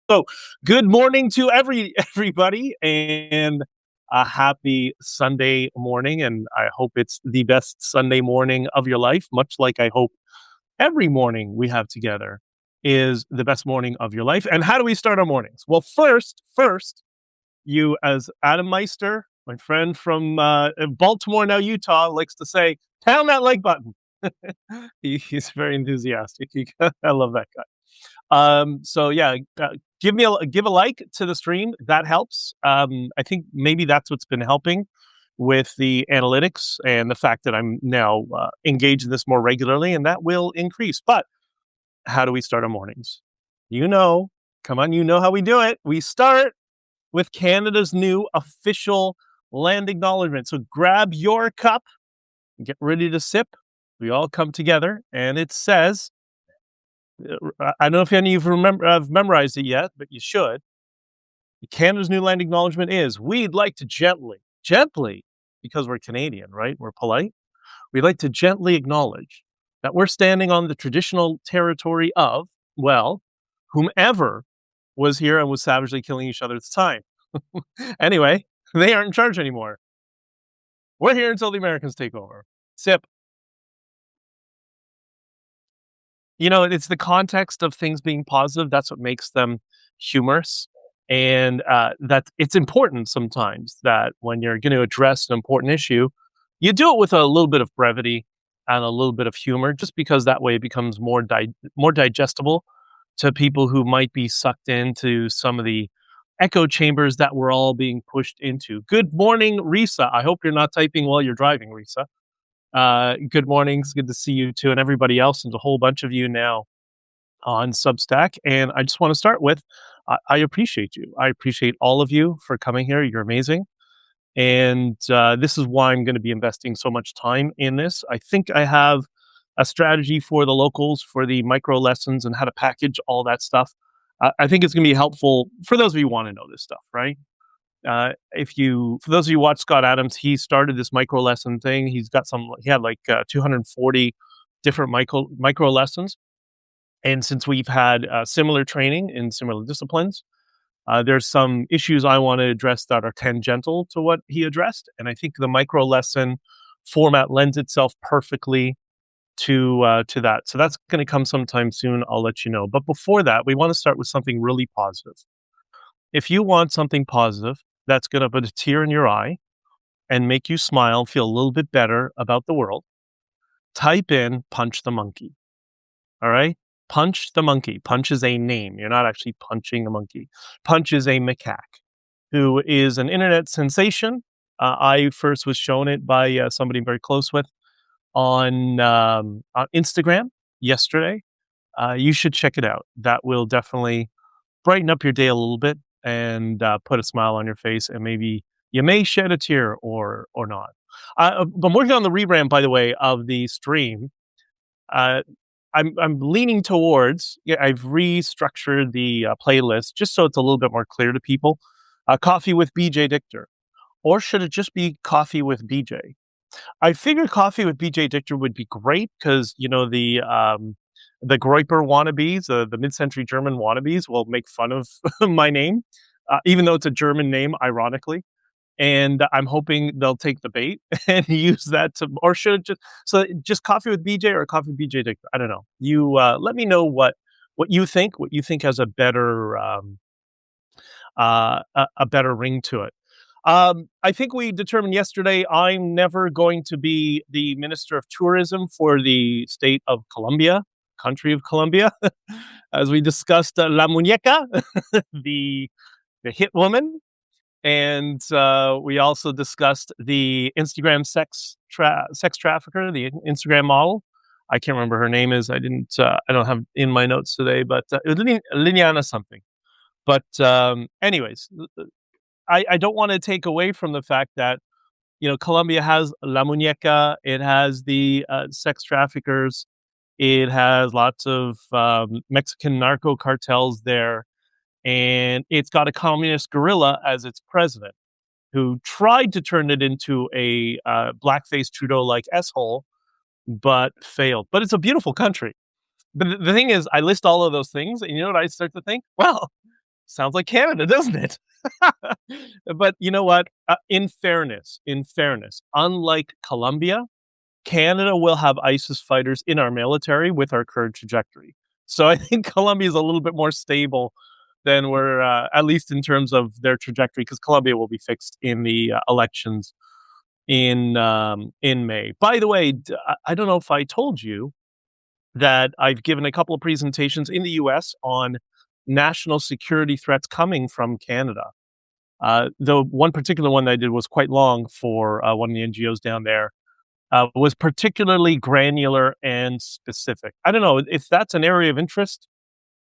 So, good morning to everybody, and a happy Sunday morning. And I hope it's the best Sunday morning of your life, much like I hope every morning we have together is the best morning of your life. And how do we start our mornings? Well, first, you as Adam Meister, my friend from Baltimore, now Utah, likes to say, pound that like button. He's very enthusiastic. I love that guy. So yeah, give a like to the stream. That helps. I think maybe that's what's been helping with the analytics and the fact that I'm now engaged in this more regularly, and that will increase. But how do we start our mornings? You know, come on, you know how we do it. We start with Canada's new official land acknowledgement. So grab your cup, get ready to sip. We all come together, and it says, I don't know if any of you have memorized it yet, but you should. Canada's new land acknowledgement is, we'd like to gently, because we're Canadian, right? We're polite. We'd like to gently acknowledge that we're standing on the traditional territory of, well, whomever was here and was savagely killing each other at the time. Anyway, they aren't in charge anymore. We're here until the Americans take over. Sip. You know, it's the context of things being positive. That's what makes them humorous. And that it's important sometimes that when you're going to address an important issue, you do it with a little bit of brevity and a little bit of humor, just because that way it becomes more digestible to people who might be sucked into some of the echo chambers that we're all being pushed into. Good morning, Risa. I hope you're not typing while you're driving, Risa. Good morning. It's good to see you too, and everybody else. There's a whole bunch of you now on Substack. And I just want to start with, I appreciate you. I appreciate all of you for coming here. You're amazing. And this is why I'm going to be investing so much time in this. I think I have a strategy for the locals, for the micro lessons and how to package all that stuff. I think it's going to be helpful for those of you who want to know this stuff, right? For those of you who watch Scott Adams, he started this micro lesson thing. He had like 240 different micro lessons. And since we've had similar training in similar disciplines, there's some issues I want to address that are tangential to what he addressed. And I think the micro lesson format lends itself perfectly to that. So that's going to come sometime soon. I'll let you know. But before that, we want to start with something really positive. If you want something positive that's going to put a tear in your eye and make you smile, feel a little bit better about the world, type in punch the monkey. All right? Punch the monkey. Punch is a name. You're not actually punching a monkey. Punch is a macaque who is an internet sensation. I first was shown it by somebody I'm very close with on Instagram yesterday. You should check it out. That will definitely brighten up your day a little bit and put a smile on your face, and maybe you may shed a tear or not. I'm working on the rebrand, by the way, of the stream. I'm leaning towards. I've restructured the playlist just so it's a little bit more clear to people. Coffee with BJ Dichter, or should it just be Coffee with BJ? I figured Coffee with BJ Dichter would be great because the Groiper wannabes, the mid-century German wannabes, will make fun of my name, even though it's a German name, ironically. And I'm hoping they'll take the bait and use that or should it just Coffee with BJ or Coffee with BJ Dichter? I don't know. You let me know what you think. What you think has a better ring to it. I think we determined yesterday I'm never going to be the Minister of Tourism for the state of Colombia, country of Colombia, as we discussed La Muñeca, the hit woman. And we also discussed the Instagram sex trafficker, the Instagram model. I can't remember her name is. I don't have in my notes today, but it was Liliana something. But anyways, I don't want to take away from the fact that Colombia has La Muñeca. It has the sex traffickers. It has lots of Mexican narco cartels there. And it's got a communist guerrilla as its president, who tried to turn it into a blackface Trudeau-like S-hole, but failed. But it's a beautiful country. But the thing is, I list all of those things, and you know what I start to think? Well, Sounds like Canada, doesn't it? But you know what? In fairness, unlike Colombia, Canada will have ISIS fighters in our military with our current trajectory. So I think Colombia is a little bit more stable than we're, at least in terms of their trajectory, because Colombia will be fixed in the elections in May. By the way, I don't know if I told you that I've given a couple of presentations in the US on national security threats coming from Canada. The one particular one that I did was quite long for one of the NGOs down there, was particularly granular and specific. I don't know if that's an area of interest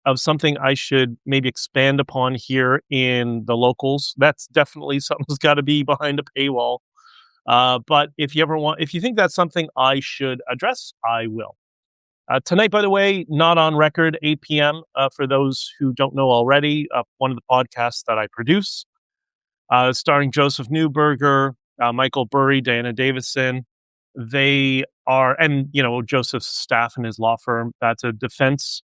of something I should maybe expand upon here in the locals. That's definitely something that's got to be behind a paywall. But if you think that's something I should address, I will. Tonight, by the way, not on record, 8 p.m. For those who don't know already, one of the podcasts that I produce, starring Joseph Newberger, Michael Burry, Diana Davison. They are, and Joseph's staff and his law firm. That's a defense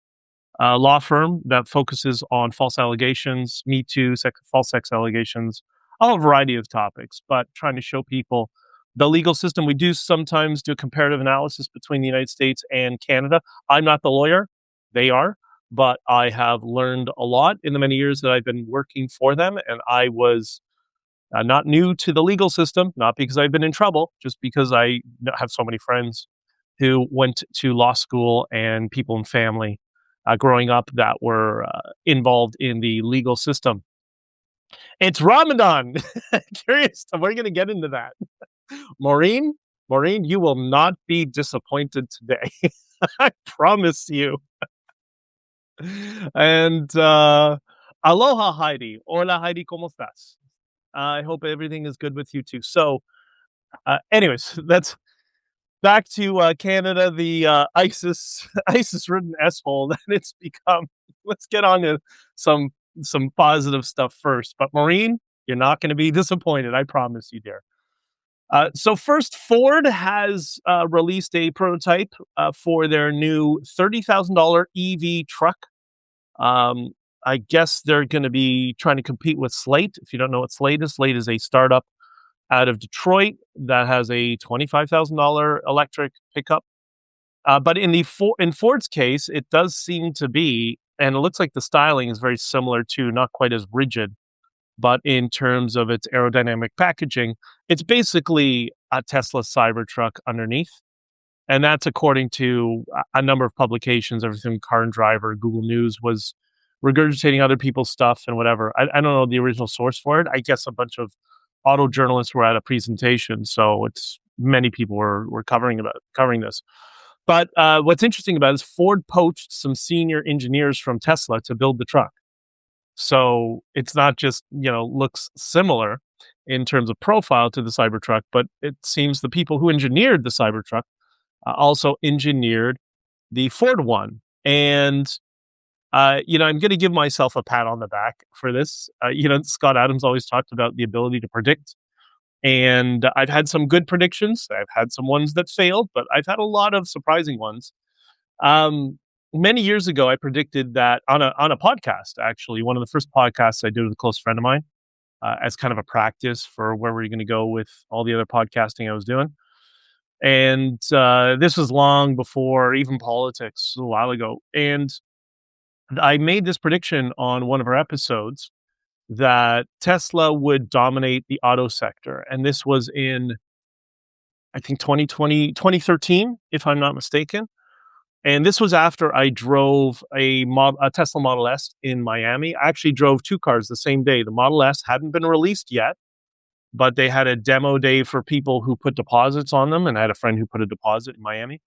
law firm that focuses on false allegations, Me Too, false sex allegations, a whole variety of topics, but trying to show people the legal system. We do sometimes do a comparative analysis between the United States and Canada. I'm not the lawyer, they are, but I have learned a lot in the many years that I've been working for them, and I was not new to the legal system, not because I've been in trouble, just because I have so many friends who went to law school and people in family growing up that were involved in the legal system. It's Ramadan. Curious. We're going to get into that. Maureen, you will not be disappointed today. I promise you. And aloha, Heidi. Hola, Heidi, ¿cómo estás? I hope everything is good with you too. So, anyways, that's back to Canada, the ISIS-ridden s-hole that it's become. Let's get on to some positive stuff first. But Maureen, you're not going to be disappointed. I promise you, dear. So first, Ford has released a prototype for their new $30,000 EV truck. I guess they're going to be trying to compete with Slate. If you don't know what Slate is a startup out of Detroit that has a $25,000 electric pickup. But in Ford's case, it does seem to be, and it looks like the styling is very similar to, not quite as rigid, but in terms of its aerodynamic packaging, it's basically a Tesla Cybertruck underneath. And that's according to a number of publications, everything from Car and Driver, Google News was regurgitating other people's stuff and whatever. I don't know the original source for it. I guess a bunch of auto journalists were at a presentation, so it's many people were covering this. But what's interesting about it is Ford poached some senior engineers from Tesla to build the truck. So it's not just, looks similar in terms of profile to the Cybertruck, but it seems the people who engineered the Cybertruck also engineered the Ford one. And, I'm going to give myself a pat on the back for this. Scott Adams always talked about the ability to predict. And I've had some good predictions. I've had some ones that failed, but I've had a lot of surprising ones. Many years ago, I predicted that on a podcast, actually, one of the first podcasts I did with a close friend of mine, as kind of a practice for where we're going to go with all the other podcasting I was doing. And this was long before even politics, a while ago. And I made this prediction on one of our episodes that Tesla would dominate the auto sector. And this was in, I think, 2013, if I'm not mistaken. And this was after I drove a Tesla Model S in Miami. I actually drove two cars the same day. The Model S hadn't been released yet, but they had a demo day for people who put deposits on them. And I had a friend who put a deposit in Miami.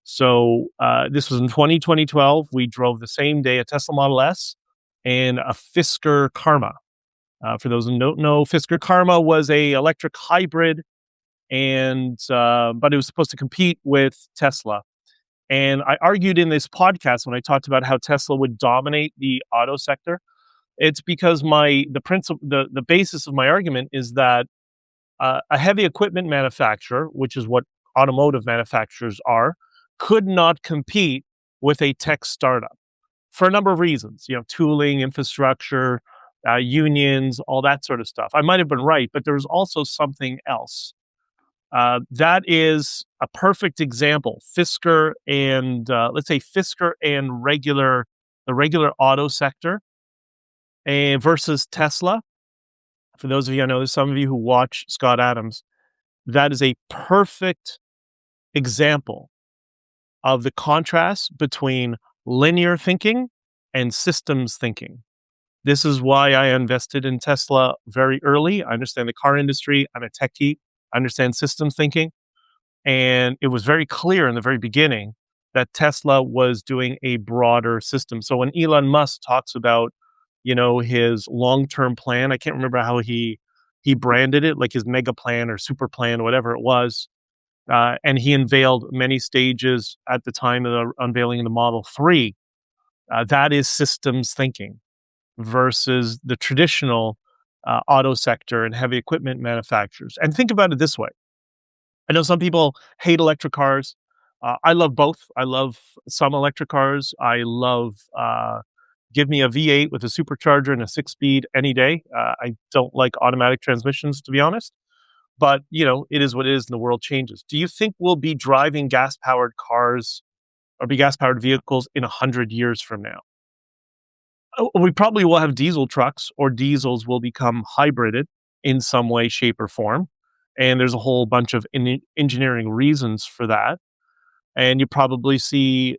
So this was in 2012. We drove the same day a Tesla Model S and a Fisker Karma. For those who don't know, Fisker Karma was a electric hybrid, and but it was supposed to compete with Tesla. And I argued in this podcast when I talked about how Tesla would dominate the auto sector. It's because the basis of my argument is that a heavy equipment manufacturer, which is what automotive manufacturers are, could not compete with a tech startup for a number of reasons. Tooling, infrastructure, unions, all that sort of stuff. I might have been right, but there was also something else. That is a perfect example. Fisker and let's say Fisker and the regular auto sector, and versus Tesla. For those of you, I know there's some of you who watch Scott Adams. That is a perfect example of the contrast between linear thinking and systems thinking. This is why I invested in Tesla very early. I understand the car industry. I'm a techie. I understand systems thinking. And it was very clear in the very beginning that Tesla was doing a broader system. So when Elon Musk talks about, his long-term plan, I can't remember how he branded it, like his mega plan or super plan, whatever it was. And he unveiled many stages at the time of the unveiling of the Model 3. That is systems thinking versus the traditional auto sector and heavy equipment manufacturers. And think about it this way. I know some people hate electric cars. I love both. I love some electric cars. I love give me a V8 with a supercharger and a 6-speed any day. I don't like automatic transmissions, to be honest. But it is what it is, and the world changes. Do you think we'll be driving gas-powered cars or be gas-powered vehicles in 100 years from now? We probably will have diesel trucks, or diesels will become hybrided in some way, shape, or form. And there's a whole bunch of engineering reasons for that. And you probably see,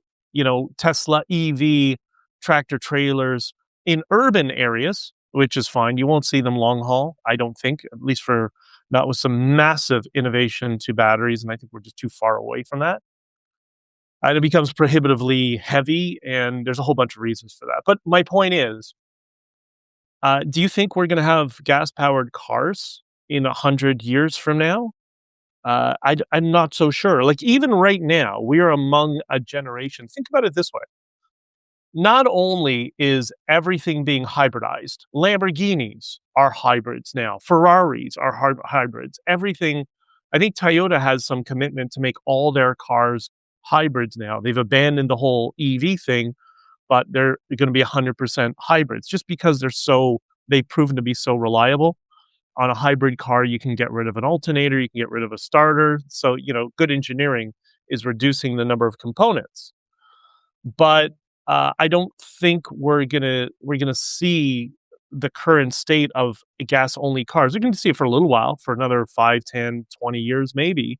Tesla EV tractor trailers in urban areas, which is fine. You won't see them long haul, I don't think, at least for not with some massive innovation to batteries. And I think we're just too far away from that. And it becomes prohibitively heavy, and there's a whole bunch of reasons for that. But my point is, do you think we're going to have gas-powered cars in 100 years from now? I'm not so sure. Like, even right now, we are among a generation. Think about it this way. Not only is everything being hybridized, Lamborghinis are hybrids now, Ferraris are hybrids. Everything, I think Toyota has some commitment to make all their cars hybrids now. They've abandoned the whole EV thing, but they're going to be 100% hybrids just because they've proven to be so reliable. On a hybrid car, you can get rid of an alternator, you can get rid of a starter. So, good engineering is reducing the number of components. But I don't think we're gonna see the current state of gas only cars. We're going to see it for a little while, for another 5, 10, 20 years maybe.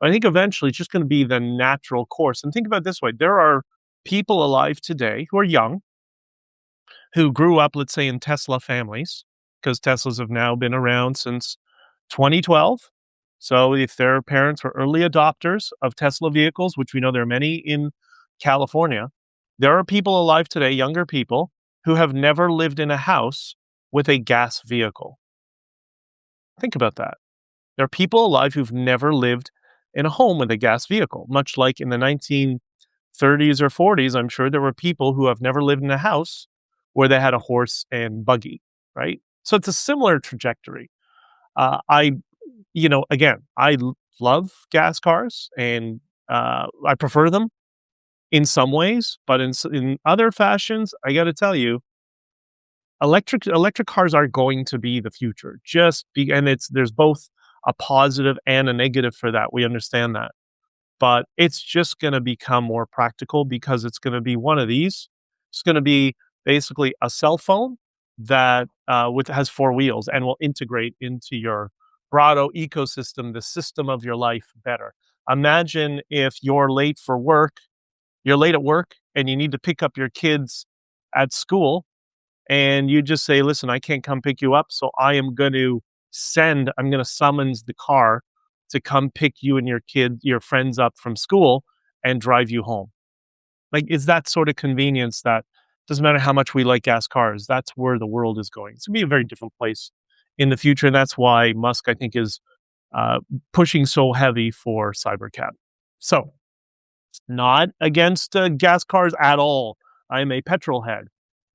But I think eventually it's just going to be the natural course. And think about it this way: there are people alive today who are young, who grew up, let's say, in Tesla families, because Teslas have now been around since 2012. So if their parents were early adopters of Tesla vehicles, which we know there are many in California, there are people alive today, younger people, who have never lived in a house with a gas vehicle. Think about that. There are people alive who've never lived in a home with a gas vehicle, much like in the 1930s or 40s. I'm sure there were people who have never lived in a house where they had a horse and buggy, right? So it's a similar trajectory. Again, love gas cars, and I prefer them in some ways, but in other fashions, I got to tell you, electric cars are going to be the future. There's both a positive and a negative for that. We understand that, but it's just going to become more practical because it's going to be one of these. It's going to be basically a cell phone that has 4 wheels and will integrate into your Brado ecosystem, the system of your life better. Imagine if you're late at work and you need to pick up your kids at school, and you just say, listen, I can't come pick you up, so I'm going to summons the car to come pick you and your friends up from school and drive you home. Like, it's that sort of convenience that doesn't matter how much we like gas cars. That's where the world is going. It's going to be a very different place in the future. And that's why Musk, I think, is pushing so heavy for Cybercab. So, not against gas cars at all. I'm a petrol head.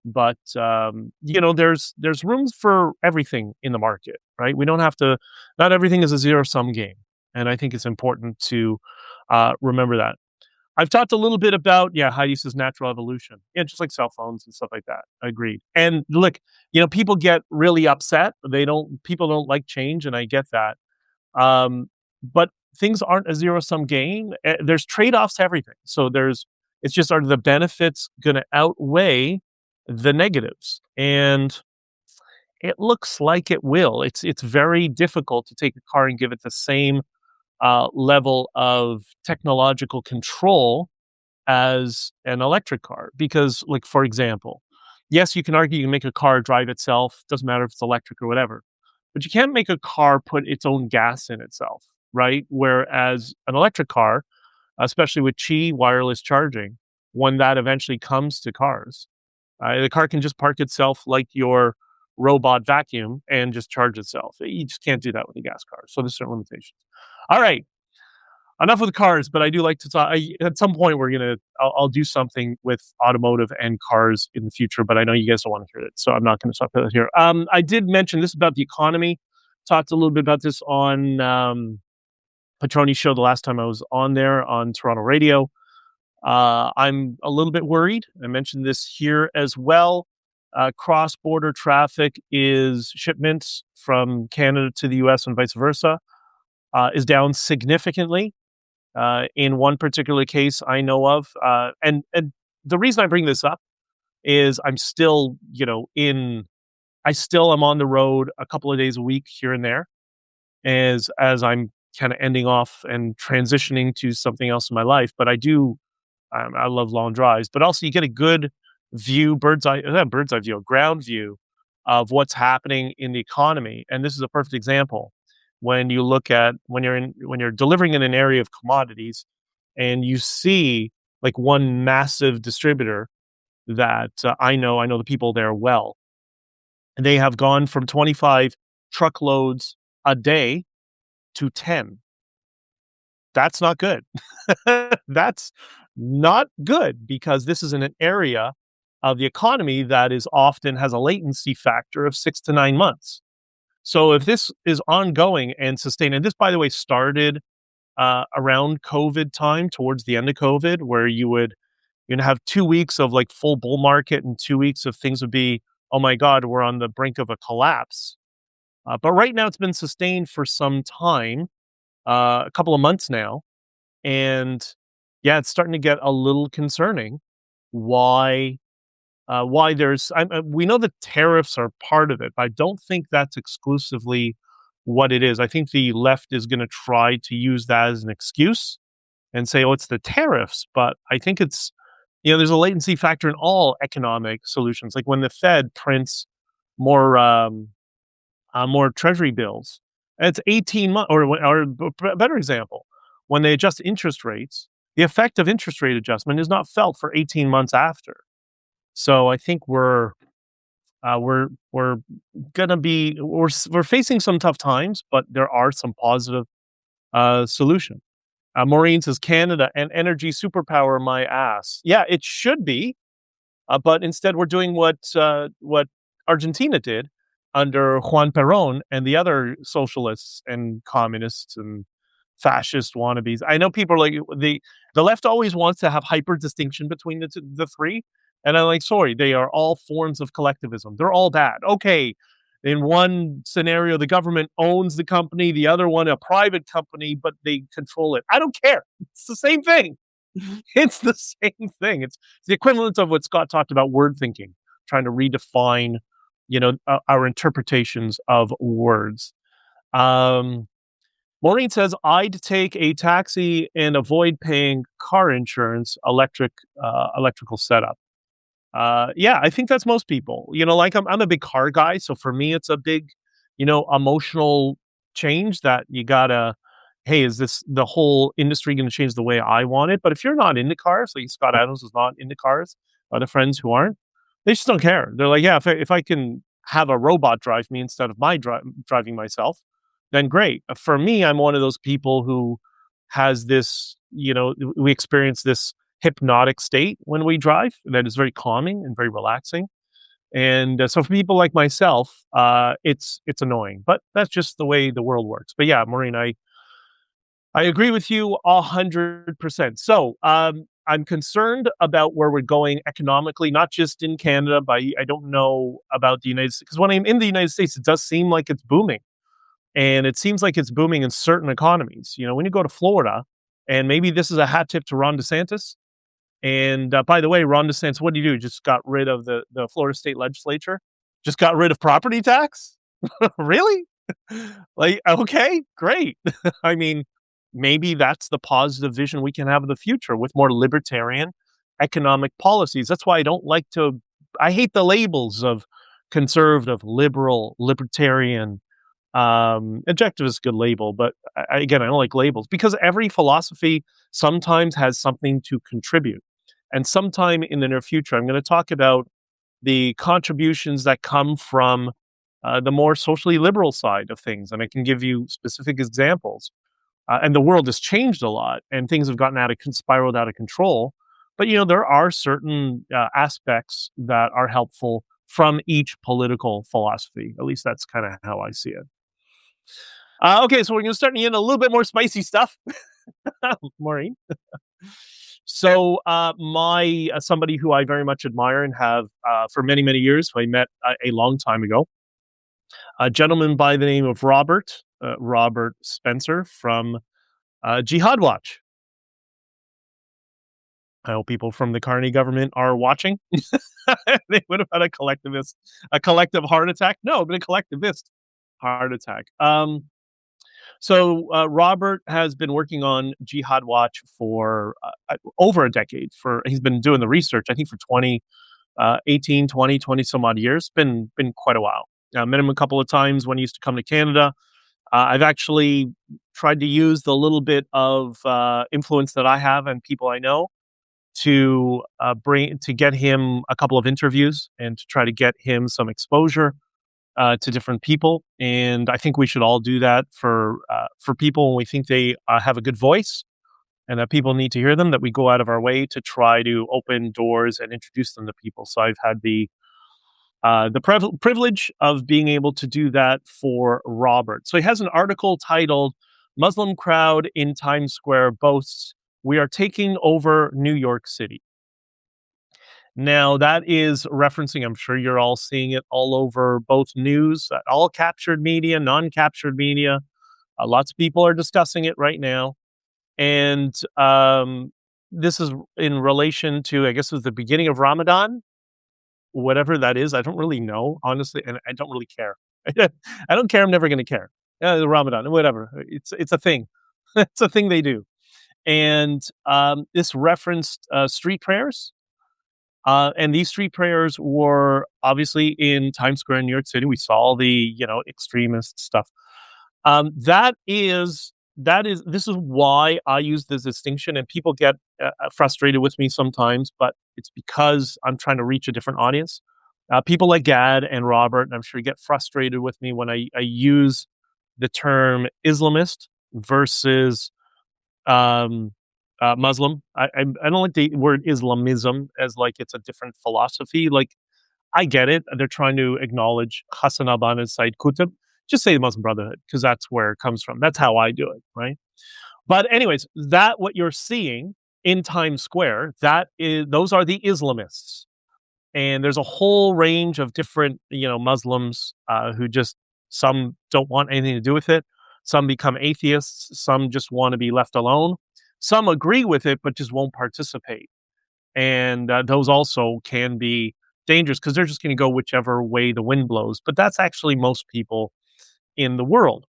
But there's rooms for everything in the market, right? We don't have to. Not everything is a zero-sum game, and I think it's important to remember that. I've talked a little bit about, yeah, how he uses natural evolution. Yeah, just like cell phones and stuff like that. Agreed. And look, people get really upset. People don't like change, and I get that. But things aren't a zero sum game. There's trade offs to everything. So it's just, are the benefits going to outweigh the negatives? And it looks like it will. It's very difficult to take a car and give it the same level of technological control as an electric car. Because, like, for example, yes, you can argue you can make a car drive itself. Doesn't matter if it's electric or whatever. But you can't make a car put its own gas in itself, right? Whereas an electric car, especially with Qi wireless charging, when that eventually comes to cars, the car can just park itself like your robot vacuum and just charge itself. You just can't do that with a gas car. So there's certain limitations. All right, enough with the cars, but I do like to talk. At some point, I'll do something with automotive and cars in the future, but I know you guys don't want to hear it, so I'm not going to talk about it here. I did mention this about the economy. Talked a little bit about this on Petroni's show the last time I was on there on Toronto radio. I'm a little bit worried. I mentioned this here as well. Cross-border traffic is shipments from Canada to the US and vice versa is down significantly. In one particular case I know of. And the reason I bring this up is I'm still, I still am on the road a couple of days a week here and there as I'm kind of ending off and transitioning to something else in my life. But I love long drives, but also you get a good view, bird's eye view, a ground view of what's happening in the economy. And this is a perfect example. When you look at when you're delivering in an area of commodities, and you see like one massive distributor that I know the people there well, and they have gone from 25 truckloads a day to 10. That's not good. That's not good, because this is in an area of the economy that is often has a latency factor of 6 to 9 months. So if this is ongoing and sustained, and this, by the way, started around COVID time, towards the end of COVID, where you would have 2 weeks of like full bull market and 2 weeks of things would be, oh my God, we're on the brink of a collapse. But right now it's been sustained for some time, a couple of months now. And yeah, it's starting to get a little concerning. Why we know that tariffs are part of it, but I don't think that's exclusively what it is. I think the left is going to try to use that as an excuse and say, oh, it's the tariffs. But I think it's, there's a latency factor in all economic solutions. Like when the Fed prints more, more treasury bills, it's 18 months, or better example, when they adjust interest rates, the effect of interest rate adjustment is not felt for 18 months after. So I think we're gonna be we're facing some tough times, but there are some positive solutions. Maureen says Canada and energy superpower my ass. Yeah, it should be, but instead we're doing what Argentina did under Juan Perón and the other socialists and communists and fascist wannabes. I know people are like, the left always wants to have hyper distinction between the three. And I'm like, sorry, they are all forms of collectivism. They're all bad. Okay. In one scenario, the government owns the company, the other one, a private company, but they control it. I don't care. It's the same thing. It's the same thing. It's the equivalent of what Scott talked about, word thinking, trying to redefine, our interpretations of words. Maureen says, I'd take a taxi and avoid paying car insurance, electrical setup. Yeah, I think that's most people. Like I'm a big car guy, so for me it's a big, emotional change that you gotta. Hey, is this the whole industry going to change the way I want it? But if you're not into cars, like Scott Adams is not into cars, other friends who aren't, they just don't care. They're like, yeah, if I can have a robot drive me instead of driving myself, then great. For me, I'm one of those people who has this, we experience this hypnotic state when we drive that is very calming and very relaxing. And so for people like myself, it's annoying, but that's just the way the world works. But yeah, Maureen, I agree with you 100%. So, I'm concerned about where we're going economically, not just in Canada, but I don't know about the United States. Because when I'm in the United States, it does seem like it's booming. And it seems like it's booming in certain economies. You know, when you go to Florida, and maybe this is a hat tip to Ron DeSantis. And by the way, Ron DeSantis, what do you do? Just got rid of the Florida state legislature, just got rid of property tax. Really? Like, okay, great. I mean, maybe that's the positive vision we can have of the future with more libertarian economic policies. That's why I don't like to, I hate the labels of conservative, liberal, libertarian. Objective is a good label, but again, I don't like labels because every philosophy sometimes has something to contribute. And sometime in the near future, I'm going to talk about the contributions that come from the more socially liberal side of things. And I can give you specific examples. And the world has changed a lot and things have gotten spiraled out of control. But, you know, there are certain aspects that are helpful from each political philosophy. At least that's kind of how I see it. Okay, so we're going to start in a little bit more spicy stuff, Maureen. So, my somebody who I very much admire and have for many many years, who I met a long time ago, a gentleman by the name of Robert Spencer from Jihad Watch. I hope people from the Carney government are watching. They would have had a collective heart attack. No, but a collectivist heart attack. So Robert has been working on Jihad Watch for over a decade. He's been doing the research, I think, for 18, 20 some odd years. Been quite a while. I met him a couple of times when he used to come to Canada. I've actually tried to use the little bit of influence that I have and people I know to get him a couple of interviews and to try to get him some exposure to different people. And I think we should all do that for people when we think they have a good voice and that people need to hear them. That we go out of our way to try to open doors and introduce them to people. So I've had the privilege of being able to do that for Robert. So he has an article titled "Muslim Crowd in Times Square Boasts We Are Taking Over New York City." Now, that is referencing, I'm sure you're all seeing it all over both news, all captured media, non captured media. Lots of people are discussing it right now. And this is in relation to, I guess it was the beginning of Ramadan, whatever that is. I don't really know, honestly, and I don't really care. I don't care. I'm never going to care. The Ramadan, whatever. It's a thing. It's a thing they do. And this referenced street prayers. And these street prayers were obviously in Times Square in New York City. We saw all the, extremist stuff. This is why I use this distinction, and people get frustrated with me sometimes, but it's because I'm trying to reach a different audience. People like Gad and Robert, and I'm sure get frustrated with me when I use the term Islamist versus Muslim. I don't like the word Islamism as like it's a different philosophy. Like I get it. They're trying to acknowledge Hassan al-Banna and Said Qutb. Just say the Muslim Brotherhood because that's where it comes from. That's how I do it, right? But anyways, that what you're seeing in Times Square, those are the Islamists. And there's a whole range of different, Muslims who just some don't want anything to do with it. Some become atheists. Some just want to be left alone. Some agree with it, but just won't participate. And those also can be dangerous because they're just going to go whichever way the wind blows. But that's actually most people in the world.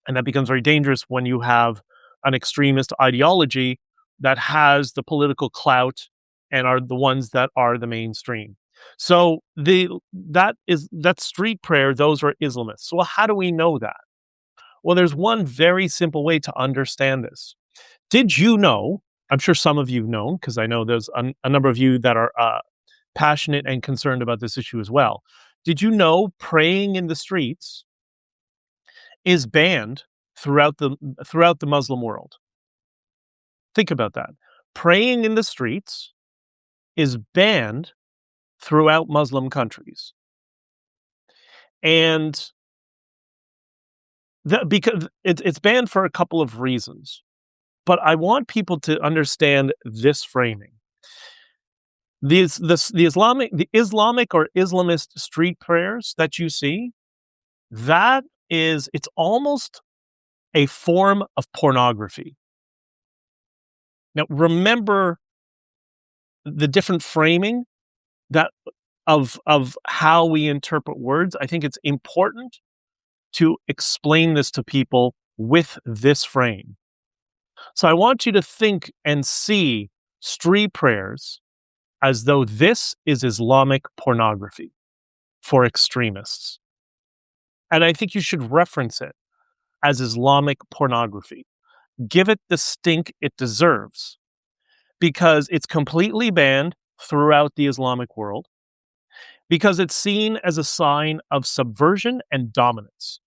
And that becomes very dangerous when you have an extremist ideology that has the political clout and are the ones that are the mainstream. So that street prayer, those are Islamists. So how do we know that? Well, there's one very simple way to understand this. Did you know? I'm sure some of you know, because I know there's a number of you that are passionate and concerned about this issue as well. Did you know praying in the streets is banned throughout the Muslim world? Think about that. Praying in the streets is banned throughout Muslim countries. And Because it's banned for a couple of reasons, but I want people to understand this framing. The Islamic or Islamist street prayers that you see, it's almost a form of pornography. Now, remember the different framing that of how we interpret words. I think it's important to explain this to people with this frame. So I want you to think and see street prayers as though this is Islamic pornography for extremists. And I think you should reference it as Islamic pornography. Give it the stink it deserves because it's completely banned throughout the Islamic world, because it's seen as a sign of subversion and dominance.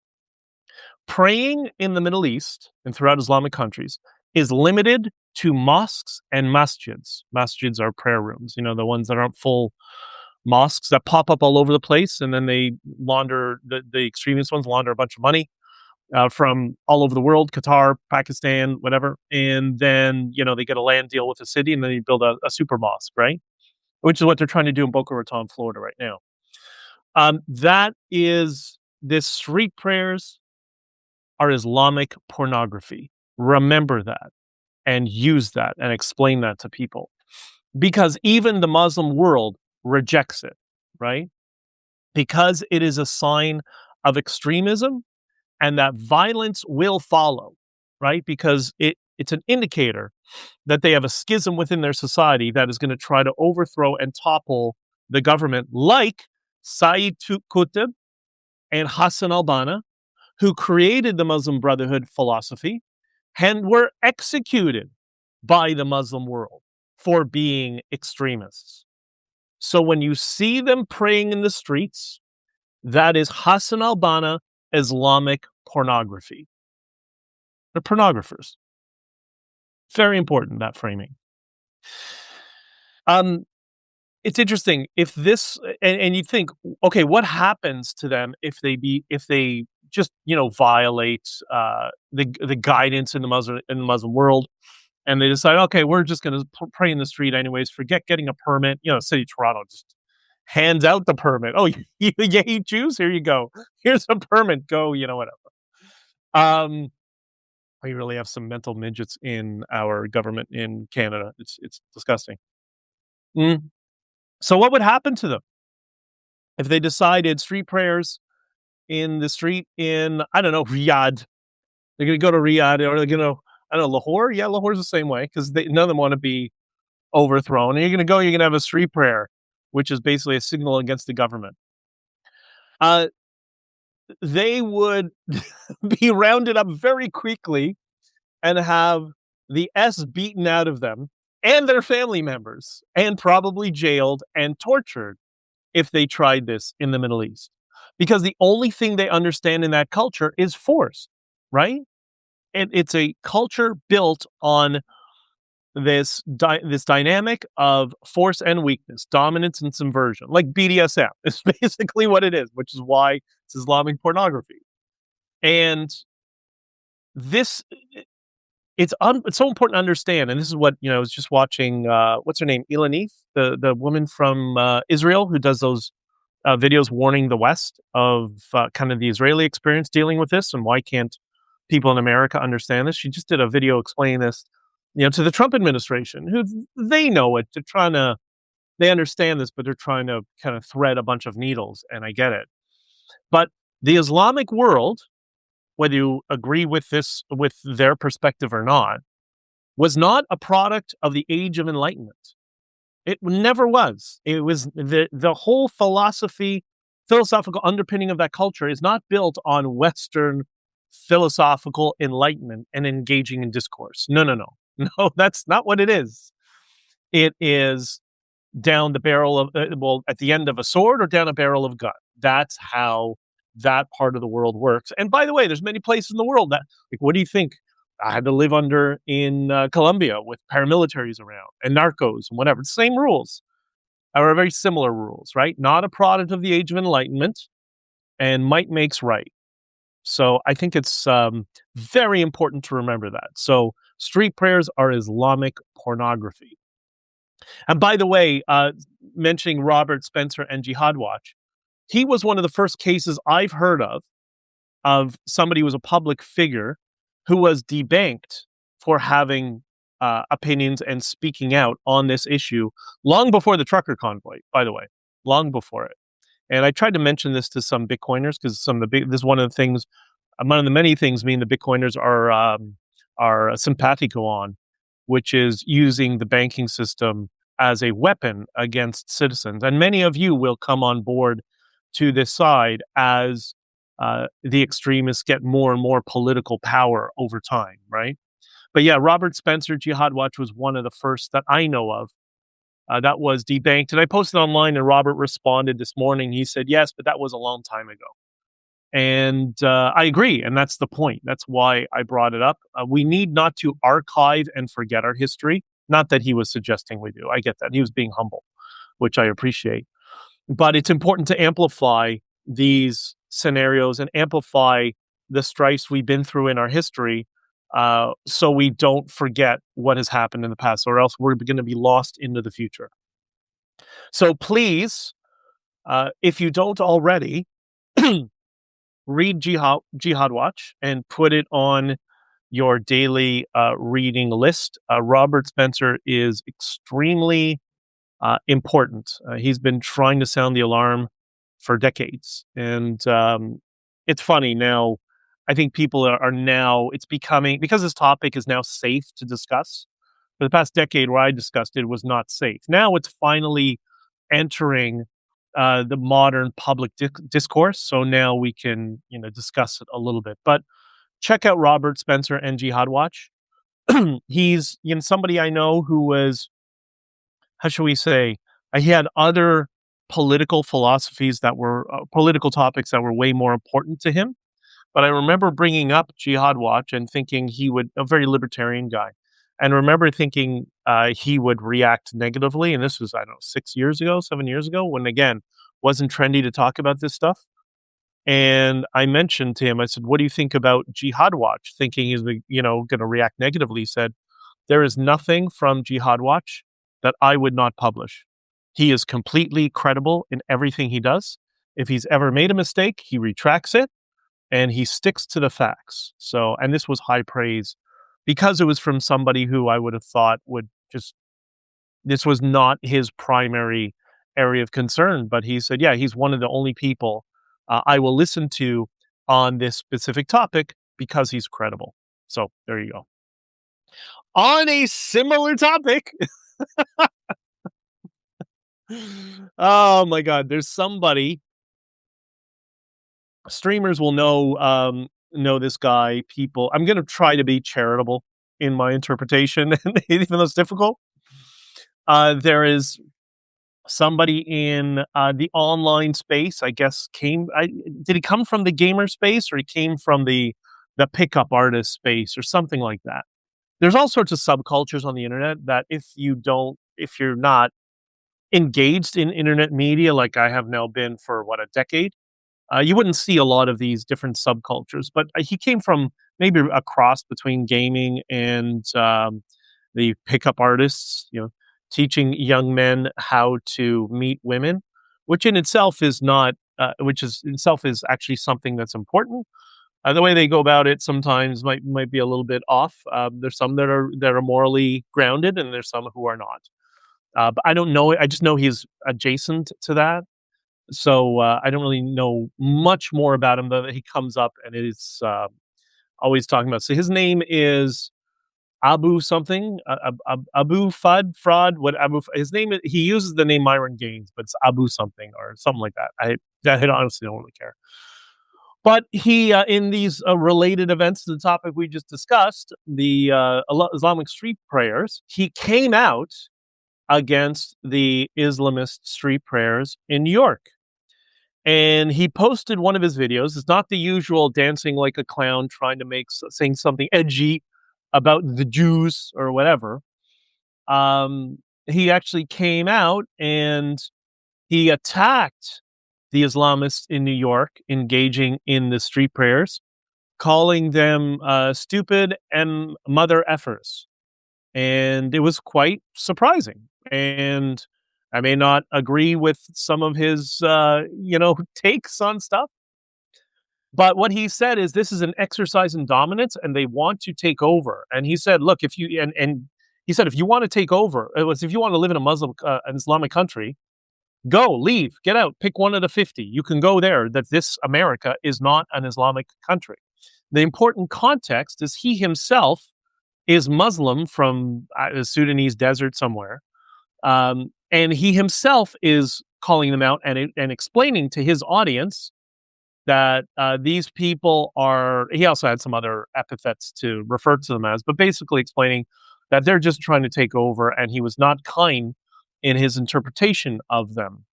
Praying in the Middle East and throughout Islamic countries is limited to mosques and masjids. Masjids are prayer rooms, the ones that aren't full mosques that pop up all over the place, and then they launder, the extremist ones launder a bunch of money from all over the world, Qatar, Pakistan, whatever. And then, they get a land deal with the city, and then they build a super mosque, right? Which is what they're trying to do in Boca Raton, Florida right now. This street prayers are Islamic pornography. Remember that and use that and explain that to people. Because even the Muslim world rejects it, right? Because it is a sign of extremism and that violence will follow, right? Because it's an indicator that they have a schism within their society that is going to try to overthrow and topple the government, like Sayyid Qutb and Hassan al-Banna, who created the Muslim Brotherhood philosophy and were executed by the Muslim world for being extremists. So when you see them praying in the streets, that is Hassan al-Banna Islamic pornography. They're pornographers. Very important, that framing. It's interesting if this, and you think, okay, what happens to them if they just violate the guidance in the Muslim world, and they decide, okay, we're just going to pray in the street anyways. Forget getting a permit. City of Toronto just hands out the permit. Oh, you hate Jews? Here you go. Here's a permit. Go. Whatever. We really have some mental midgets in our government in Canada. It's disgusting. So what would happen to them if they decided street prayers in the street in, I don't know, Riyadh? They're going to go to Riyadh, or they're going to, I don't know, Lahore? Yeah, Lahore's the same way, because none of them want to be overthrown. And you're going to have a street prayer, which is basically a signal against the government. They would be rounded up very quickly and have the S beaten out of them and their family members, and probably jailed and tortured if they tried this in the Middle East. Because the only thing they understand in that culture is force, right? It's a culture built on this dynamic of force and weakness, dominance and subversion, like BDSM. It's basically what it is, which is why it's Islamic pornography. And this, it's so important to understand. And this is what, I was just watching, what's her name? Ilanif, the woman from Israel who does those videos warning the West of kind of the Israeli experience dealing with this, and why can't people in America understand this. She just did a video explaining this, to the Trump administration, who they know it. They understand this, but they're trying to kind of thread a bunch of needles, and I get it. But the Islamic world, whether you agree with this, with their perspective or not, was not a product of the Age of Enlightenment. It never was. It was the whole philosophical underpinning of that culture is not built on Western philosophical enlightenment and engaging in discourse. No. No, that's not what it is. It is down the barrel of, at the end of a sword or down a barrel of gun. That's how that part of the world works. And by the way, there's many places in the world that, like, what do you think I had to live under in Colombia with paramilitaries around and narcos and whatever? The same rules, or very similar rules, right? Not a product of the Age of Enlightenment, and might makes right. So I think it's very important to remember that. So street prayers are Islamic pornography. And by the way, mentioning Robert Spencer and Jihad Watch, he was one of the first cases I've heard of somebody who was a public figure who was debanked for having opinions and speaking out on this issue long before the trucker convoy, by the way, long before it. And I tried to mention this to some Bitcoiners because some of the big, this is one of the things, one of the many things me and the Bitcoiners are simpatico on, which is using the banking system as a weapon against citizens. And many of you will come on board to this side as the extremists get more and more political power over time, right? But yeah, Robert Spencer, Jihad Watch was one of the first that I know of that was debanked. And I posted online, and Robert responded this morning. He said, yes, but that was a long time ago. And I agree. And that's the point. That's why I brought it up. We need not to archive and forget our history. Not that he was suggesting we do. I get that. He was being humble, which I appreciate. But it's important to amplify these scenarios and amplify the strifes we've been through in our history so we don't forget what has happened in the past, or else we're going to be lost into the future. So please, if you don't already, read Jihad Watch and put it on your daily reading list. Robert Spencer is extremely important. He's been trying to sound the alarm for decades. And it's funny now. I think people are now, it's becoming, because this topic is now safe to discuss. For the past decade where I discussed it was not safe. Now it's finally entering the modern public discourse. So now we can, discuss it a little bit. But check out Robert Spencer and Jihad Watch. He's somebody I know who was, how shall we say, he had other political philosophies that were political topics that were way more important to him. But I remember bringing up Jihad Watch and thinking a very libertarian guy, and remember thinking he would react negatively. And this was, I don't know, 6 years ago, 7 years ago, when again, wasn't trendy to talk about this stuff. And I mentioned to him, I said, what do you think about Jihad Watch? Thinking he's, going to react negatively. He said, there is nothing from Jihad Watch that I would not publish. He is completely credible in everything he does. If he's ever made a mistake, he retracts it and he sticks to the facts. So, and this was high praise because it was from somebody who I would have thought would just, this was not his primary area of concern. But he said, yeah, he's one of the only people I will listen to on this specific topic because he's credible. So there you go. On a similar topic. Oh my God, there's somebody, streamers will know this guy. People, I'm going to try to be charitable in my interpretation, even though it's difficult. There is somebody in the online space, I guess, did he come from the gamer space, or he came from the pickup artist space or something like that? There's all sorts of subcultures on the internet that if you're not engaged in internet media like I have now been for a decade, you wouldn't see a lot of these different subcultures. But he came from maybe a cross between gaming and the pickup artists, teaching young men how to meet women, which in itself is not, is actually something that's important. The way they go about it sometimes might be a little bit off. There's some that are morally grounded, and there's some who are not. But I don't know. I just know he's adjacent to that. So I don't really know much more about him, though he comes up and is always talking about. So his name is Abu something, Abu Fraud. What Abu? His name is. He uses the name Myron Gaines, but it's Abu something or something like that. I honestly don't really care. But he, in these related events to the topic we just discussed, the Islamic street prayers, he came out against the Islamist street prayers in New York. And he posted one of his videos. It's not the usual dancing like a clown trying to saying something edgy about the Jews or whatever. He actually came out and he attacked the Islamists in New York engaging in the street prayers. calling them stupid and mother effers. And it was quite surprising. And I may not agree with some of his, takes on stuff, but what he said is this is an exercise in dominance, and they want to take over. And he said, look, if you and he said, if you want to take over, it was if you want to live in a an Islamic country, go, leave, get out, pick one of the 50. You can go there. That this America is not an Islamic country. The important context is he himself is Muslim from the Sudanese desert somewhere. And he himself is calling them out and explaining to his audience that these people are, he also had some other epithets to refer to them as, but basically explaining that they're just trying to take over, and he was not kind in his interpretation of them.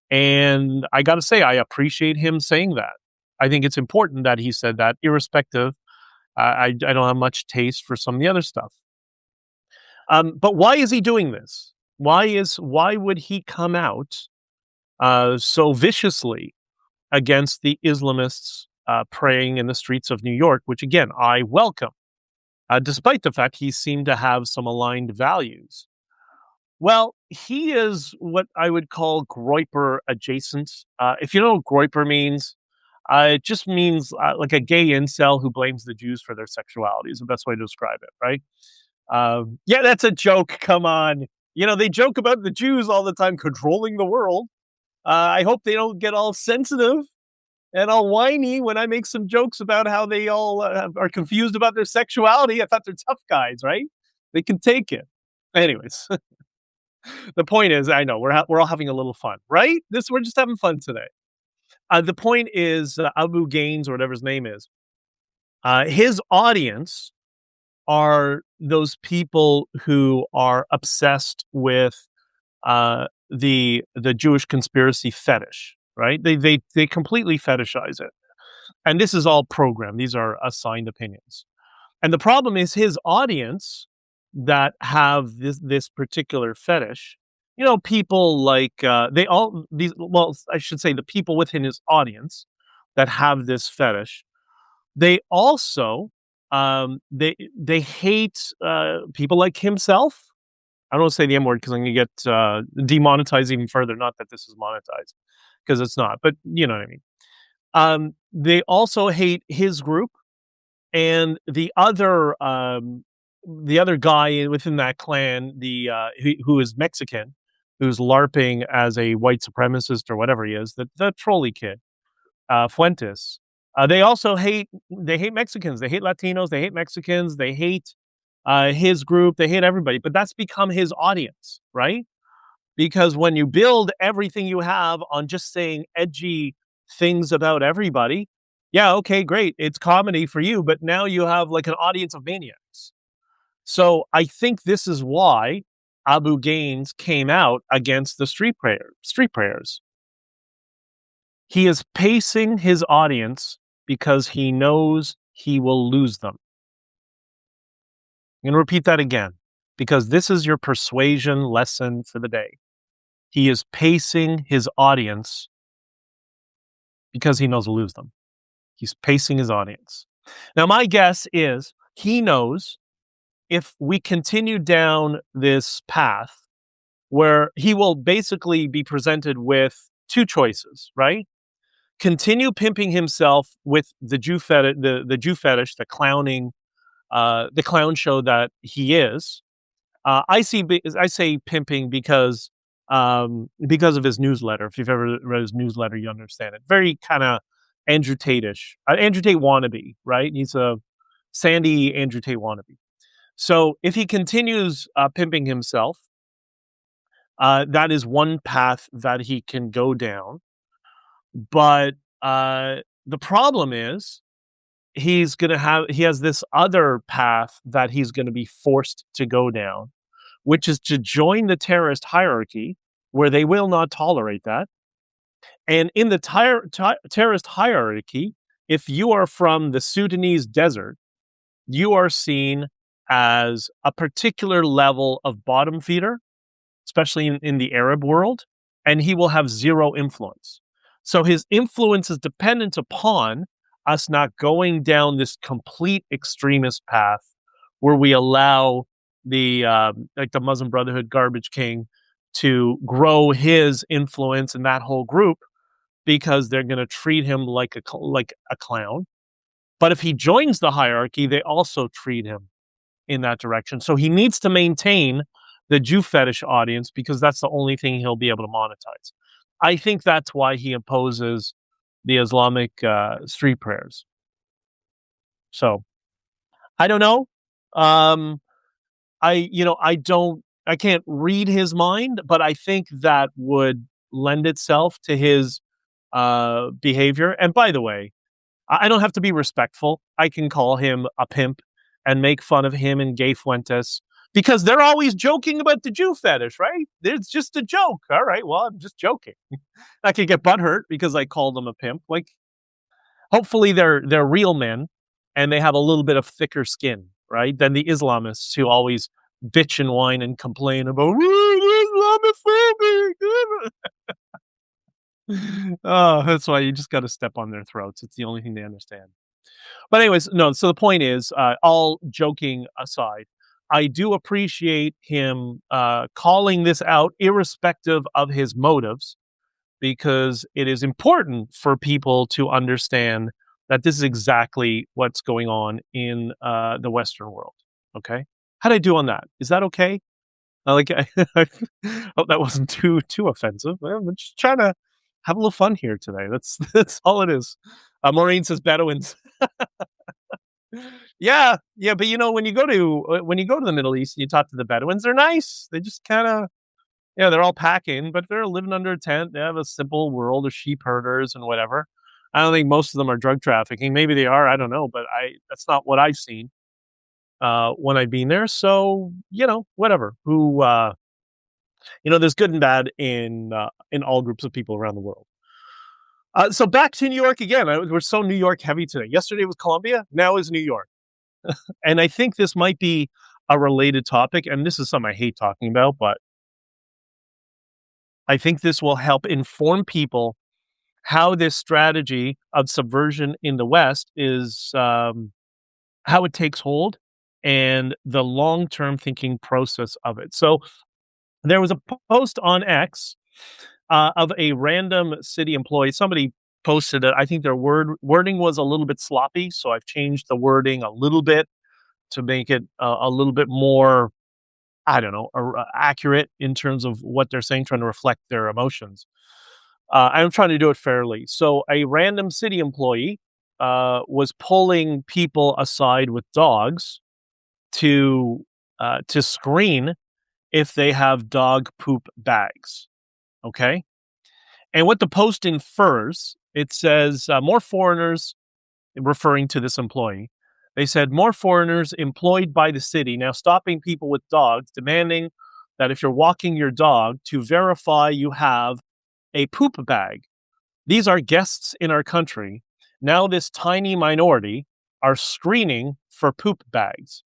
And I got to say, I appreciate him saying that. I think it's important that he said that, irrespective. I don't have much taste for some of the other stuff. But why is he doing this? Why would he come out so viciously against the Islamists praying in the streets of New York, which again, I welcome, despite the fact he seemed to have some aligned values? Well, he is what I would call Groyper adjacent. If you know what Groyper means, it just means like a gay incel who blames the Jews for their sexuality is the best way to describe it, right? Yeah, that's a joke. Come on. They joke about the Jews all the time controlling the world. I hope they don't get all sensitive and all whiny when I make some jokes about how they all are confused about their sexuality. I thought they're tough guys, right? They can take it. Anyways, the point is, I know we're all having a little fun, right? We're just having fun today. The point is, Abu Gaines, or whatever his name is, his audience are those people who are obsessed with the Jewish conspiracy fetish, right? They completely fetishize it, and this is all programmed. These are assigned opinions, and the problem is his audience that have this particular fetish. People like they all these. Well, I should say the people within his audience that have this fetish. They also they hate people like himself. I don't want to say the M word because I'm going to get demonetized even further. Not that this is monetized, because it's not, but you know what I mean. They also hate his group and the other guy within that clan, who is Mexican, who's LARPing as a white supremacist or whatever he is, the trolley kid, Fuentes. They also hate Mexicans. They hate Latinos. They hate Mexicans. They hate his group. They hate everybody. But that's become his audience, right? Because when you build everything you have on just saying edgy things about everybody, yeah, okay, great. It's comedy for you, but now you have like an audience of maniacs. So I think this is why Abu Gaines came out against the street prayers. He is pacing his audience because he knows he will lose them. I'm going to repeat that again, because this is your persuasion lesson for the day. He is pacing his audience because he knows he'll lose them. He's pacing his audience. Now, my guess is he knows if we continue down this path where he will basically be presented with two choices, right? Continue pimping himself with the Jew fetish, the Jew fetish, the clowning, the clown show that he is. I say pimping because of his newsletter. If you've ever read his newsletter, you understand it. Very kind of Andrew Tate-ish, Andrew Tate wannabe, right? He's a sandy Andrew Tate wannabe. So if he continues pimping himself, that is one path that he can go down. But the problem is he has this other path that he's going to be forced to go down, which is to join the terrorist hierarchy, where they will not tolerate that. And in the terrorist hierarchy, if you are from the Sudanese desert, you are seen as a particular level of bottom feeder, especially in the Arab world, and he will have zero influence. So his influence is dependent upon us not going down this complete extremist path where we allow like the Muslim Brotherhood garbage king to grow his influence in that whole group because they're going to treat him like like a clown. But if he joins the hierarchy, they also treat him in that direction. So he needs to maintain the Jew fetish audience because that's the only thing he'll be able to monetize. I think that's why he opposes the Islamic street prayers. So I don't know. Um, I can't read his mind, but I think that would lend itself to his behavior. And by the way, I don't have to be respectful. I can call him a pimp and make fun of him and Gay Fuentes because they're always joking about the Jew fetish, right? It's just a joke. All right, well, I'm just joking. I could get butthurt because I called them a pimp. Like, hopefully, they're real men and they have a little bit of thicker skin, right? Than the Islamists who always bitch and whine and complain about Islamophobic. Oh, that's why you just got to step on their throats. It's the only thing they understand. But anyways, no. So the point is, all joking aside, I do appreciate him calling this out, irrespective of his motives, because it is important for people to understand that this is exactly what's going on in the Western world. Okay, how did I do on that? Is that okay? Like, I hope that wasn't too offensive. I'm just trying to have a little fun here today. That's all it is. Maureen says Bedouins. Yeah, yeah, but when you go to the Middle East and you talk to the Bedouins, they're nice. They just kind of they're all packing, but they're living under a tent. They have a simple world of sheep herders and whatever. I don't think most of them are drug trafficking. Maybe they are. I don't know, but I that's not what I've seen when I've been there. So whatever. There's good and bad in all groups of people around the world. So back to New York again. We're so New York heavy today. Yesterday was Columbia. Now is New York. And I think this might be a related topic. And this is something I hate talking about, but I think this will help inform people how this strategy of subversion in the West is, how it takes hold and the long-term thinking process of it. So there was a post on X of a random city employee. Somebody posted it. I think their wording was a little bit sloppy, so I've changed the wording a little bit to make it a little bit more, I don't know, accurate in terms of what they're saying, trying to reflect their emotions. I'm trying to do it fairly. So a random city employee was pulling people aside with dogs to screen if they have dog poop bags. Okay. And what the post infers, it says more foreigners, referring to this employee, they said more foreigners employed by the city now stopping people with dogs, demanding that if you're walking your dog to verify you have a poop bag. These are guests in our country. Now this tiny minority are screening for poop bags.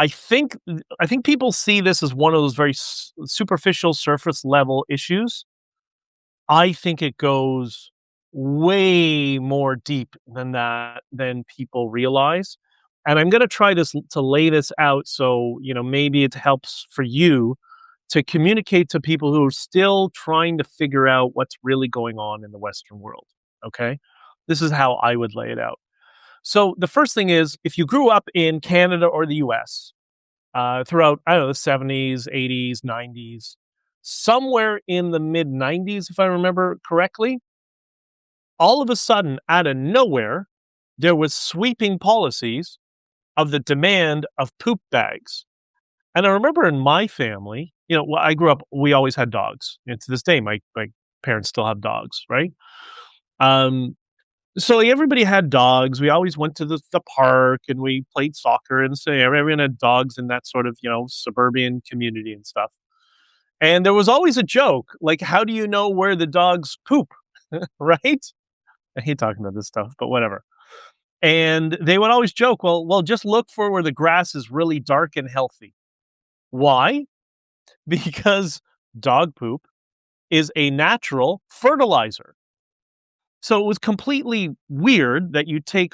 I think people see this as one of those very superficial surface level issues. I think it goes way more deep than that than people realize. And I'm going to try to lay this out so, maybe it helps for you to communicate to people who are still trying to figure out what's really going on in the Western world. Okay. This is how I would lay it out. So the first thing is, if you grew up in Canada or the US throughout, I don't know, the 70s, 80s, 90s, somewhere in the mid 90s, if I remember correctly, all of a sudden, out of nowhere, there was sweeping policies of the demand of poop bags. And I remember in my family, I grew up, we always had dogs. And to this day, my parents still have dogs, right? So everybody had dogs. We always went to the park and we played soccer, and so everyone had dogs in that sort of, suburban community and stuff. And there was always a joke, like, how do you know where the dogs poop? Right? I hate talking about this stuff, but whatever. And they would always joke, well, just look for where the grass is really dark and healthy. Why? Because dog poop is a natural fertilizer. So it was completely weird that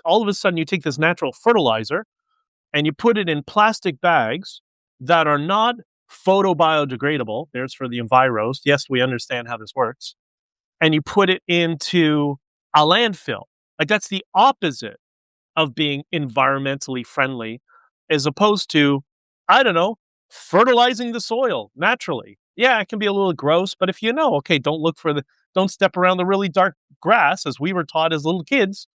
all of a sudden, you take this natural fertilizer and you put it in plastic bags that are not photobiodegradable. There's for the enviros. Yes, we understand how this works. And you put it into a landfill. Like, that's the opposite of being environmentally friendly, as opposed to, I don't know, fertilizing the soil naturally. Yeah, it can be a little gross, but if you know, okay, don't step around the really dark grass as we were taught as little kids,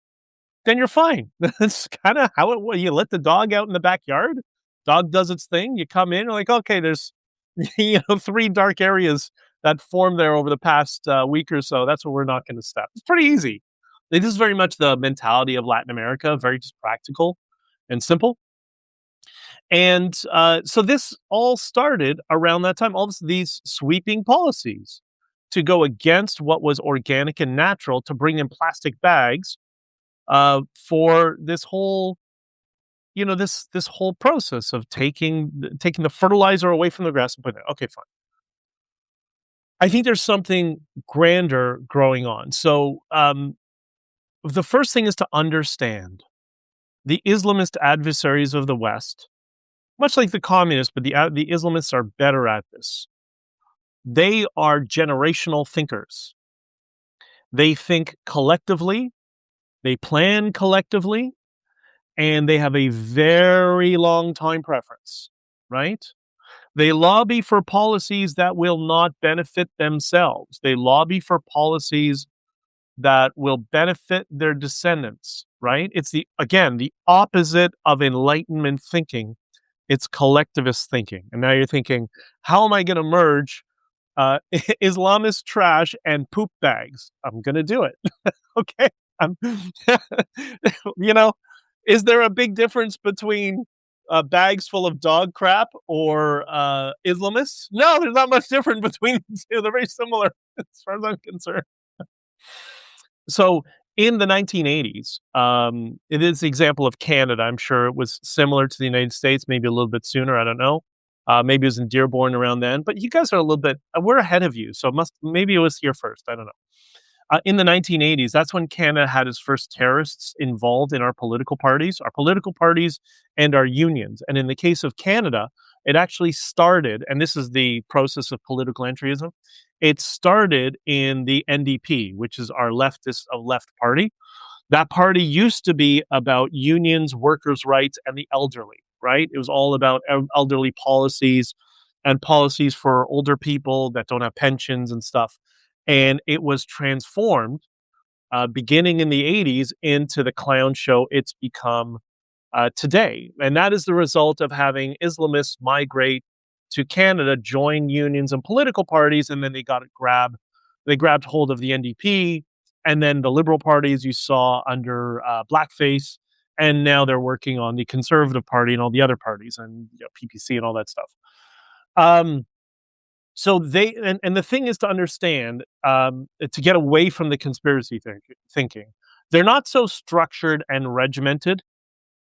then you're fine. That's kind of how it was. You let the dog out in the backyard, dog does its thing. You come in, like, okay, there's three dark areas that formed there over the past week or so. That's what we're not going to step. It's pretty easy. This is very much the mentality of Latin America, very just practical and simple. And so this all started around that time. All of these sweeping policies to go against what was organic and natural, to bring in plastic bags for this whole, this whole process of taking the fertilizer away from the grass and putting it. Okay, fine. I think there's something grander growing on. So the first thing is to understand the Islamist adversaries of the West, much like the communists, but the Islamists are better at this. They are generational thinkers. They think collectively, they plan collectively, and they have a very long time preference, right? They lobby for policies that will not benefit themselves. They lobby for policies that will benefit their descendants, right? It's the opposite of Enlightenment thinking. It's collectivist thinking. And now you're thinking, how am I going to merge Islamist trash and poop bags? I'm going to do it. Okay. I'm, you know, is there a big difference between bags full of dog crap or Islamists? No, there's not much difference between the two. They're very similar as far as I'm concerned. So in the 1980s, it is the example of Canada. I'm sure it was similar to the United States, maybe a little bit sooner. I don't know. Maybe it was in Dearborn around then. But you guys are a little bit. We're ahead of you, so maybe it was here first. I don't know. In the 1980s, that's when Canada had its first terrorists involved in our political parties, and our unions. And in the case of Canada, it actually started, and this is the process of political entryism, it started in the NDP, which is our left party. That party used to be about unions, workers' rights, and the elderly, right? It was all about elderly policies and policies for older people that don't have pensions and stuff. And it was transformed beginning in the 80s into the clown show it's become today. And that is the result of having Islamists migrate to Canada, join unions and political parties, and then they grabbed hold of the NDP, and then the Liberal Party, as you saw, under blackface, and now they're working on the Conservative Party and all the other parties, and PPC and all that stuff. So and the thing is to understand, to get away from the conspiracy thinking, they're not so structured and regimented.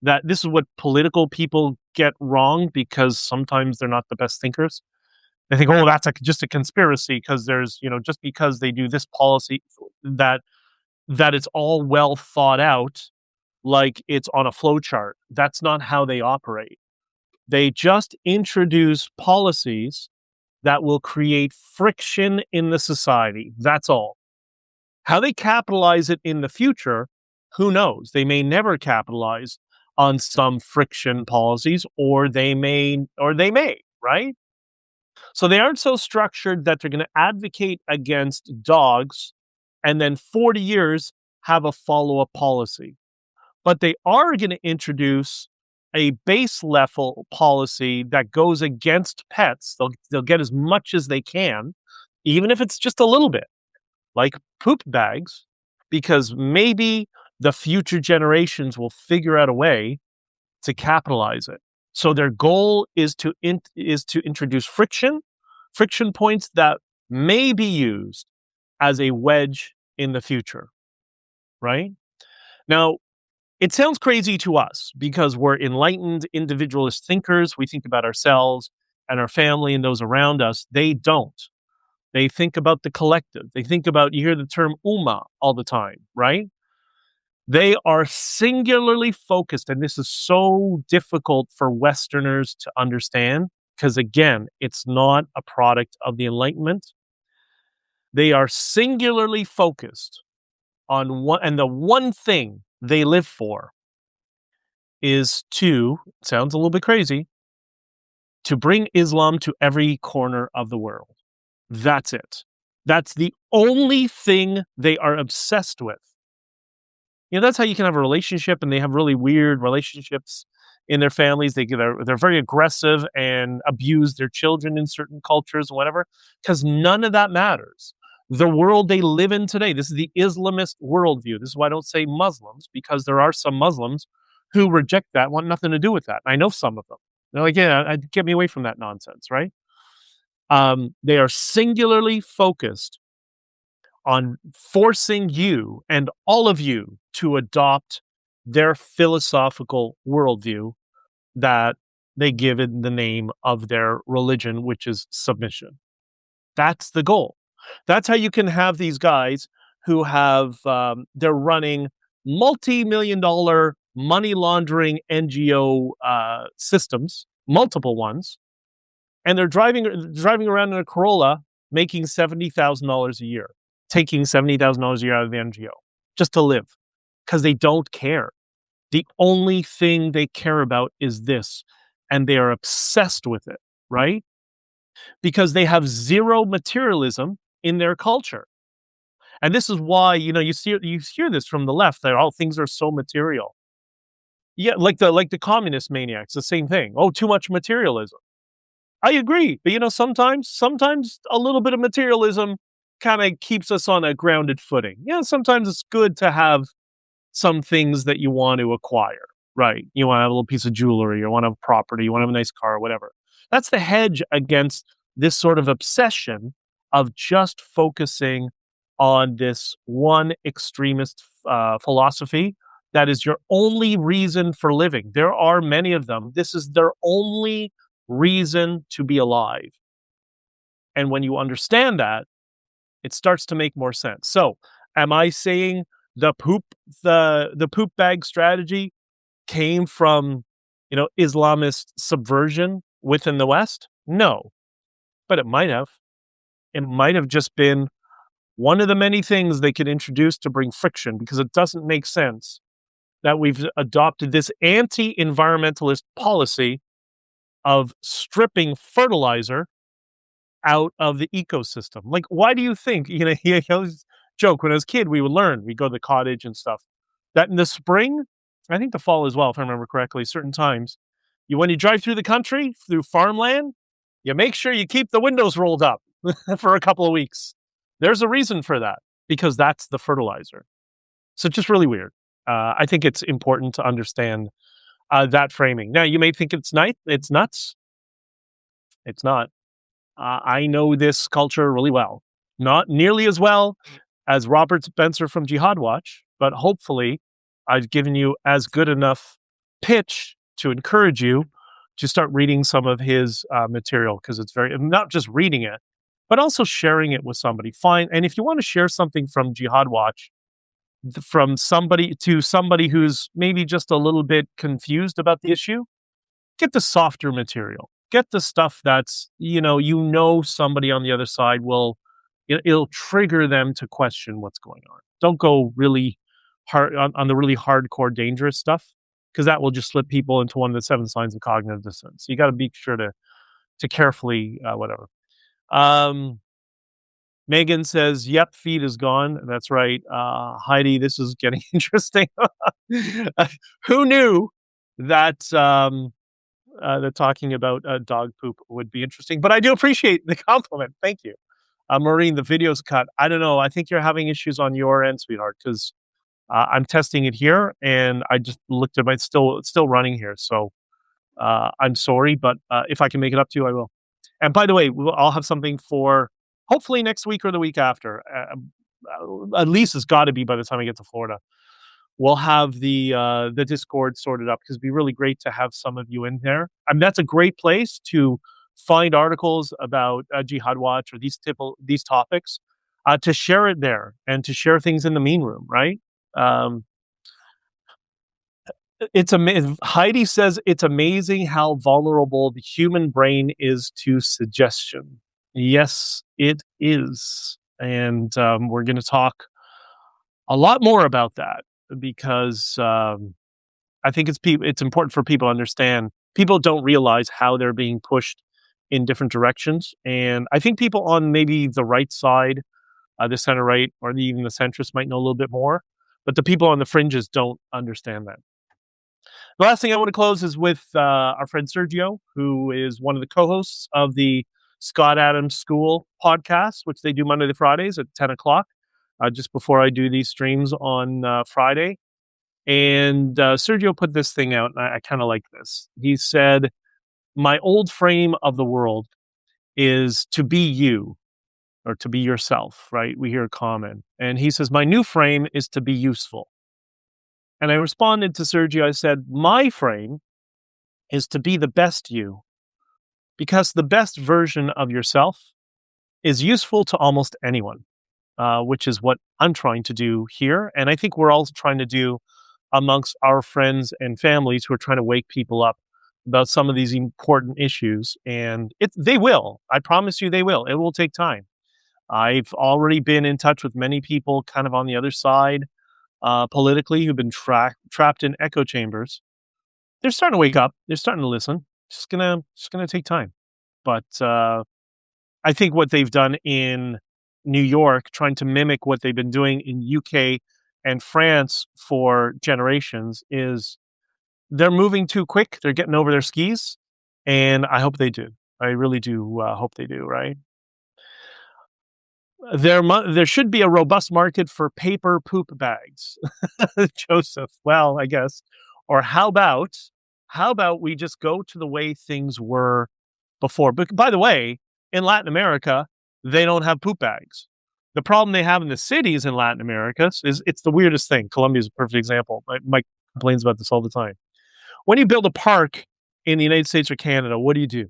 That this is what political people get wrong, because sometimes they're not the best thinkers. They think, oh, that's just a conspiracy because there's, just because they do this policy that it's all well thought out, like it's on a flow chart. That's not how they operate. They just introduce policies that will create friction in the society. That's all. How they capitalize it in the future, who knows? They may never capitalize on some friction policies, or they may, right? So they aren't so structured that they're going to advocate against dogs and then 40 years have a follow-up policy. But they are going to introduce a base level policy that goes against pets. They'll get as much as they can, even if it's just a little bit, like poop bags, because maybe the future generations will figure out a way to capitalize it. So their goal is to introduce friction points that may be used as a wedge in the future, right? Now, it sounds crazy to us because we're enlightened individualist thinkers. We think about ourselves and our family and those around us. They don't. They think about the collective. They think about, you hear the term Ummah all the time, right? They are singularly focused, and this is so difficult for Westerners to understand because, again, it's not a product of the Enlightenment. They are singularly focused on one, and the one thing they live for is to, sounds a little bit crazy, to bring Islam to every corner of the world. That's it. That's the only thing they are obsessed with. You know, that's how you can have a relationship, and they have really weird relationships in their families. They're very aggressive and abuse their children in certain cultures and whatever, because none of that matters. The world they live in today, this is the Islamist worldview. This is why I don't say Muslims, because there are some Muslims who reject that, want nothing to do with that. I know some of them. They're like, yeah, get me away from that nonsense, right? They are singularly focused on forcing you and all of you to adopt their philosophical worldview that they give in the name of their religion, which is submission. That's the goal. That's how you can have these guys who have, they're running multi-million dollar money laundering NGO systems, multiple ones, and they're driving around in a Corolla making $70,000 a year, taking $70,000 a year out of the NGO just to live because they don't care. The only thing they care about is this, and they are obsessed with it, right? Because they have zero materialism in their culture. And this is why, you hear this from the left, that all things are so material. Yeah, like the communist maniacs, the same thing. Oh, too much materialism. I agree, but sometimes a little bit of materialism kind of keeps us on a grounded footing. Yeah, sometimes it's good to have some things that you want to acquire, right? You want to have a little piece of jewelry, you want to have property, you want to have a nice car, whatever. That's the hedge against this sort of obsession of just focusing on this one extremist philosophy that is your only reason for living. There are many of them. This is their only reason to be alive. And when you understand that, it starts to make more sense. So, am I saying the poop bag strategy came from, Islamist subversion within the West? No, but it might have. It might have just been one of the many things they could introduce to bring friction, because it doesn't make sense that we've adopted this anti-environmentalist policy of stripping fertilizer out of the ecosystem. Like, why do you think, he always joke, when I was a kid, we'd go to the cottage and stuff, that in the spring, I think the fall as well, if I remember correctly, certain times, when you drive through the country, through farmland, you make sure you keep the windows rolled up for a couple of weeks. There's a reason for that, because that's the fertilizer. So just really weird. I think it's important to understand that framing. Now, you may think it's nuts. It's not. I know this culture really well. Not nearly as well as Robert Spencer from Jihad Watch, but hopefully I've given you as good enough pitch to encourage you to start reading some of his material, because it's not just reading it, but also sharing it with somebody. Fine. And if you want to share something from Jihad Watch, from somebody who's maybe just a little bit confused about the issue, get the softer material. Get the stuff that's, somebody on the other side it'll trigger them to question what's going on. Don't go really hard on the really hardcore, dangerous stuff, because that will just slip people into one of the 7 signs of cognitive dissonance. So you got to be sure to carefully, whatever. Megan says, yep, feed is gone. That's right. Heidi, this is getting interesting. Who knew that talking about dog poop would be interesting? But I do appreciate the compliment. Thank you. Maureen, the video's cut. I don't know. I think you're having issues on your end, sweetheart, because I'm testing it here, and I just looked at it's still running here. So I'm sorry, but if I can make it up to you, I will. And by the way, I'll have something for hopefully next week or the week after. At least it's got to be by the time I get to Florida. We'll have the Discord sorted up, because it'd be really great to have some of you in there. I mean, that's a great place to find articles about Jihad Watch or these topics, to share it there and to share things in the mean room, right? Um, it's Heidi says it's amazing how vulnerable the human brain is to suggestion. Yes, it is, and we're going to talk a lot more about that because I think it's important for people to understand. People don't realize how they're being pushed in different directions, and I think people on maybe the right side, the center right, or even the centrist might know a little bit more, but the people on the fringes don't understand that. The last thing I want to close is with our friend Sergio, who is one of the co-hosts of the Scott Adams School podcast, which they do Monday to Fridays at 10 o'clock, just before I do these streams on Friday. And Sergio put this thing out, and I kind of like this. He said, "My old frame of the world is to be you or to be yourself," right? We hear a comment. And he says, "My new frame is to be useful." And I responded to Sergio, I said, "My frame is to be the best you, because the best version of yourself is useful to almost anyone," which is what I'm trying to do here. And I think we're all trying to do amongst our friends and families who are trying to wake people up about some of these important issues. And they will. I promise you they will. It will take time. I've already been in touch with many people kind of on the other side politically who've been trapped in echo chambers. They're starting to wake up. They're starting to listen. Just gonna take time. But I think what they've done in New York, trying to mimic what they've been doing in UK and France for generations, is they're moving too quick. They're getting over their skis, and I hope they do. I really do hope they do. Right? There should be a robust market for paper poop bags. Joseph. Well, I guess. Or how about we just go to the way things were before? But by the way, in Latin America, they don't have poop bags. The problem they have in the cities in Latin America is it's the weirdest thing. Colombia is a perfect example. Mike complains about this all the time. When you build a park in the United States or Canada, what do?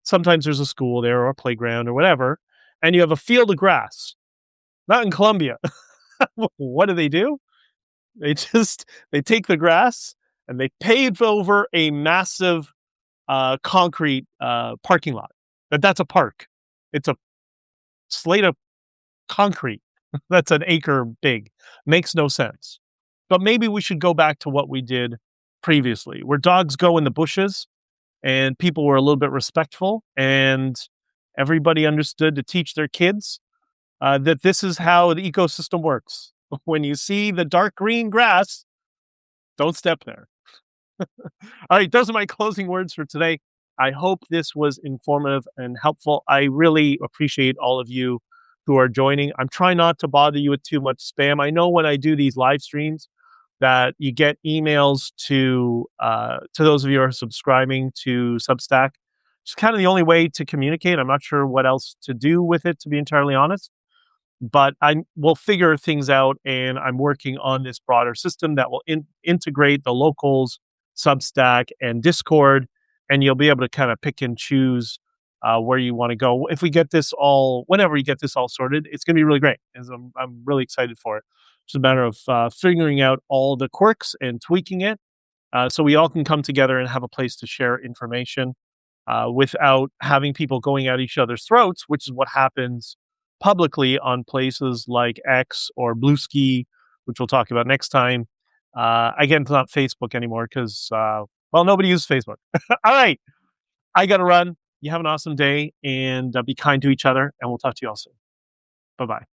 Sometimes there's a school there or a playground or whatever, and you have a field of grass. Not in Colombia. What do? They take the grass and they pave over a massive concrete parking lot. That's a park. It's a slate of concrete that's an acre big. Makes no sense. But maybe we should go back to what we did previously, where dogs go in the bushes and people were a little bit respectful and everybody understood to teach their kids that this is how the ecosystem works. When you see the dark green grass, don't step there. All right, those are my closing words for today. I hope this was informative and helpful. I really appreciate all of you who are joining. I'm trying not to bother you with too much spam. I know when I do these live streams that you get emails to those of you who are subscribing to Substack. It's kind of the only way to communicate. I'm not sure what else to do with it, to be entirely honest. But I will figure things out, and I'm working on this broader system that will integrate the locals, Substack, and Discord, and you'll be able to kind of pick and choose where you want to go. If we get this all, whenever we get this all sorted, it's going to be really great. I'm really excited for it. It's a matter of figuring out all the quirks and tweaking it so we all can come together and have a place to share information without having people going at each other's throats, which is what happens publicly on places like X or Bluesky, which we'll talk about next time. Again, it's not Facebook anymore because, well, nobody uses Facebook. All right. I got to run. You have an awesome day and be kind to each other, and we'll talk to you all soon. Bye-bye.